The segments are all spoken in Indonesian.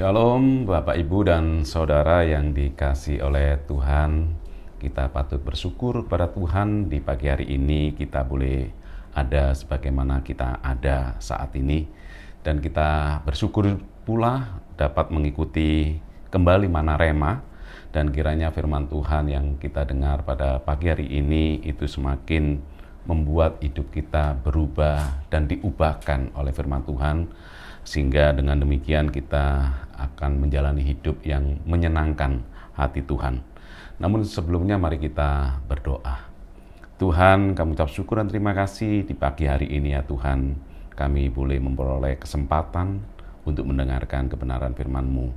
Shalom Bapak Ibu dan Saudara yang dikasihi oleh Tuhan. Kita patut bersyukur kepada Tuhan di pagi hari ini kita boleh ada sebagaimana kita ada saat ini. Dan kita bersyukur pula dapat mengikuti kembali Mana Rema. Dan kiranya firman Tuhan yang kita dengar pada pagi hari ini itu semakin membuat hidup kita berubah dan diubahkan oleh firman Tuhan. Sehingga dengan demikian kita akan menjalani hidup yang menyenangkan hati Tuhan. Namun sebelumnya mari kita berdoa. Tuhan, kami ucap syukur dan terima kasih di pagi hari ini ya Tuhan. Kami boleh memperoleh kesempatan untuk mendengarkan kebenaran firman-Mu.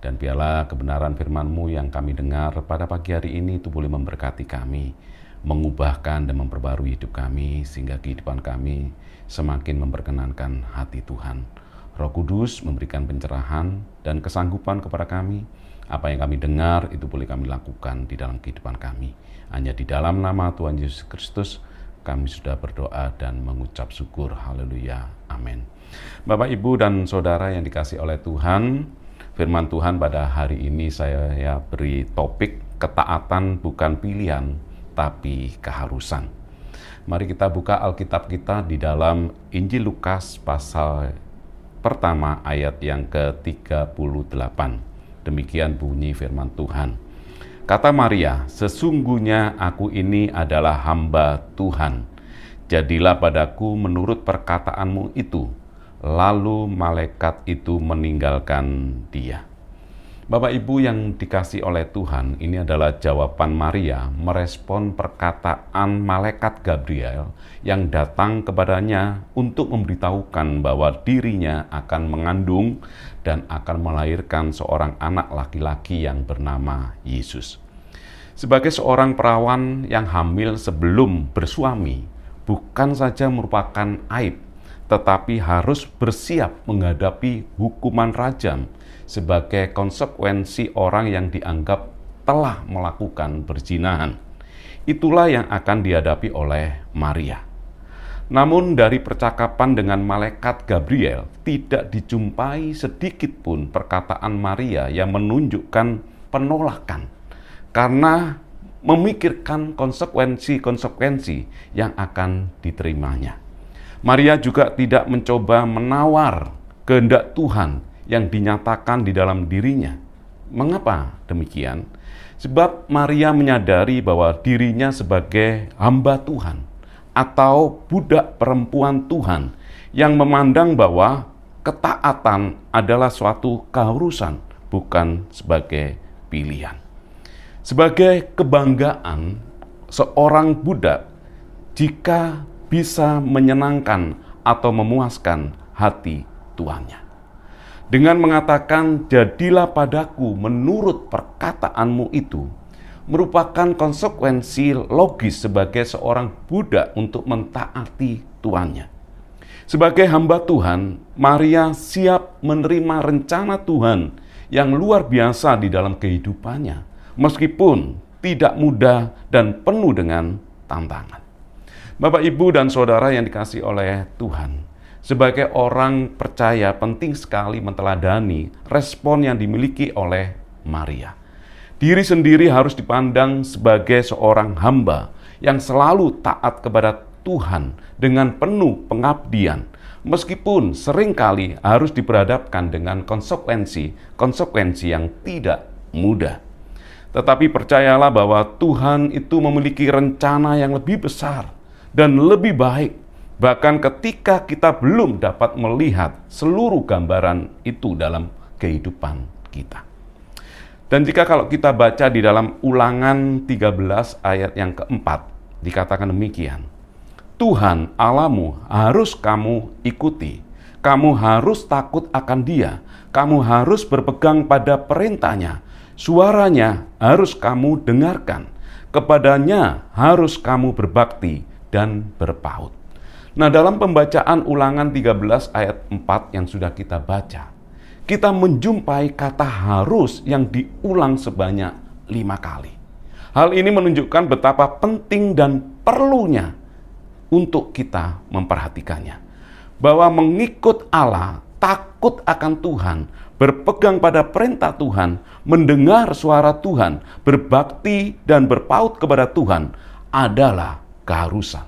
Dan biarlah kebenaran firman-Mu yang kami dengar pada pagi hari ini itu boleh memberkati kami, mengubahkan dan memperbarui hidup kami, sehingga kehidupan kami semakin memperkenankan hati Tuhan. Roh Kudus memberikan pencerahan dan kesanggupan kepada kami. Apa yang kami dengar itu boleh kami lakukan di dalam kehidupan kami. Hanya di dalam nama Tuhan Yesus Kristus kami sudah berdoa dan mengucap syukur. Haleluya. Amin. Bapak, Ibu, dan Saudara yang dikasihi oleh Tuhan, firman Tuhan pada hari ini saya beri topik ketaatan bukan pilihan tapi keharusan. Mari kita buka Alkitab kita di dalam Injil Lukas pasal pertama ayat yang ke-38. Demikian bunyi firman Tuhan. Kata Maria, "Sesungguhnya aku ini adalah hamba Tuhan. Jadilah padaku menurut perkataanmu itu." Lalu malaikat itu meninggalkan dia. Bapak Ibu yang dikasihi oleh Tuhan, ini adalah jawaban Maria merespon perkataan malaikat Gabriel yang datang kepadanya untuk memberitahukan bahwa dirinya akan mengandung dan akan melahirkan seorang anak laki-laki yang bernama Yesus. Sebagai seorang perawan yang hamil sebelum bersuami, bukan saja merupakan aib, tetapi harus bersiap menghadapi hukuman rajam sebagai konsekuensi orang yang dianggap telah melakukan perzinahan. Itulah yang akan dihadapi oleh Maria. Namun dari percakapan dengan malaikat Gabriel tidak dijumpai sedikit pun perkataan Maria yang menunjukkan penolakan karena memikirkan konsekuensi-konsekuensi yang akan diterimanya. Maria juga tidak mencoba menawar kehendak Tuhan yang dinyatakan di dalam dirinya. Mengapa demikian? Sebab Maria menyadari bahwa dirinya sebagai hamba Tuhan atau budak perempuan Tuhan yang memandang bahwa ketaatan adalah suatu keharusan, bukan sebagai pilihan. Sebagai kebanggaan seorang budak jika bisa menyenangkan atau memuaskan hati tuannya. Dengan mengatakan, "Jadilah padaku menurut perkataanmu itu," merupakan konsekuensi logis sebagai seorang budak untuk mentaati tuannya. Sebagai hamba Tuhan, Maria siap menerima rencana Tuhan yang luar biasa di dalam kehidupannya, meskipun tidak mudah dan penuh dengan tantangan. Bapak, Ibu, dan Saudara yang dikasihi oleh Tuhan, sebagai orang percaya penting sekali meneladani respon yang dimiliki oleh Maria. Diri sendiri harus dipandang sebagai seorang hamba yang selalu taat kepada Tuhan dengan penuh pengabdian, meskipun seringkali harus diperhadapkan dengan konsekuensi yang tidak mudah. Tetapi percayalah bahwa Tuhan itu memiliki rencana yang lebih besar dan lebih baik, bahkan ketika kita belum dapat melihat seluruh gambaran itu dalam kehidupan kita. Dan kalau kita baca di dalam Ulangan 13 ayat yang keempat, dikatakan demikian. "Tuhan Allahmu harus kamu ikuti, kamu harus takut akan Dia, kamu harus berpegang pada perintahnya, suaranya harus kamu dengarkan, kepadanya harus kamu berbakti dan berpaut." Nah, dalam pembacaan Ulangan 13 ayat 4 yang sudah kita baca, kita menjumpai kata harus yang diulang sebanyak 5 kali. Hal ini menunjukkan betapa penting dan perlunya untuk kita memperhatikannya. Bahwa mengikut Allah takut akan Tuhan, berpegang pada perintah Tuhan, mendengar suara Tuhan, berbakti dan berpaut kepada Tuhan adalah keharusan.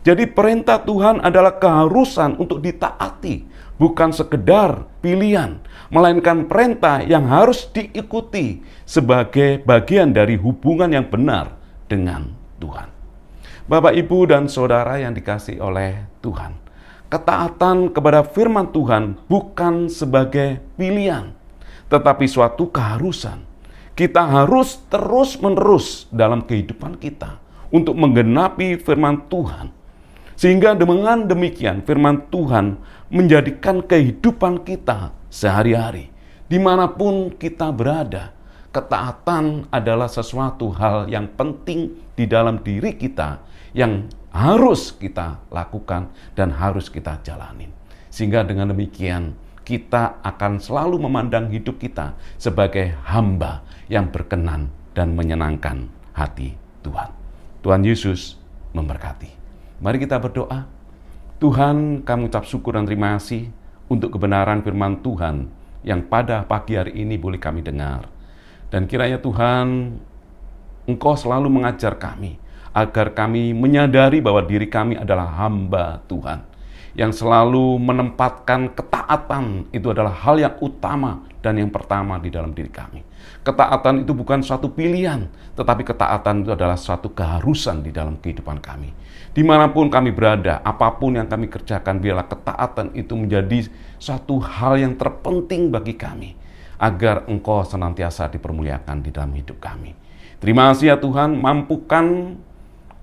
Jadi perintah Tuhan adalah keharusan untuk ditaati, bukan sekedar pilihan, melainkan perintah yang harus diikuti sebagai bagian dari hubungan yang benar dengan Tuhan. Bapak, Ibu, dan Saudara yang dikasihi oleh Tuhan, ketaatan kepada firman Tuhan bukan sebagai pilihan, tetapi suatu keharusan. Kita harus terus-menerus dalam kehidupan kita untuk menggenapi firman Tuhan. Sehingga dengan demikian firman Tuhan menjadikan kehidupan kita sehari-hari. Dimanapun kita berada, ketaatan adalah sesuatu hal yang penting di dalam diri kita yang harus kita lakukan dan harus kita jalanin. Sehingga dengan demikian kita akan selalu memandang hidup kita sebagai hamba yang berkenan dan menyenangkan hati Tuhan. Tuhan Yesus memberkati. Mari kita berdoa. Tuhan, kami ucap syukur dan terima kasih untuk kebenaran firman Tuhan yang pada pagi hari ini boleh kami dengar. Dan kiranya Tuhan, Engkau selalu mengajar kami agar kami menyadari bahwa diri kami adalah hamba Tuhan yang selalu menempatkan ketaatan itu adalah hal yang utama dan yang pertama di dalam diri kami. Ketaatan itu bukan suatu pilihan, tetapi ketaatan itu adalah suatu keharusan di dalam kehidupan kami. Dimanapun kami berada, apapun yang kami kerjakan, biarlah ketaatan itu menjadi suatu hal yang terpenting bagi kami, agar Engkau senantiasa dipermuliakan di dalam hidup kami. Terima kasih ya Tuhan, mampukan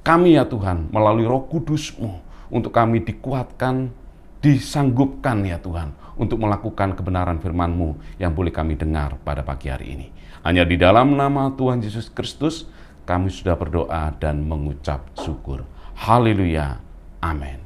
kami ya Tuhan, melalui Roh Kudus-Mu, untuk kami dikuatkan, disanggupkan ya Tuhan, untuk melakukan kebenaran firman-Mu yang boleh kami dengar pada pagi hari ini. Hanya di dalam nama Tuhan Yesus Kristus, kami sudah berdoa dan mengucap syukur. Haleluya. Amin.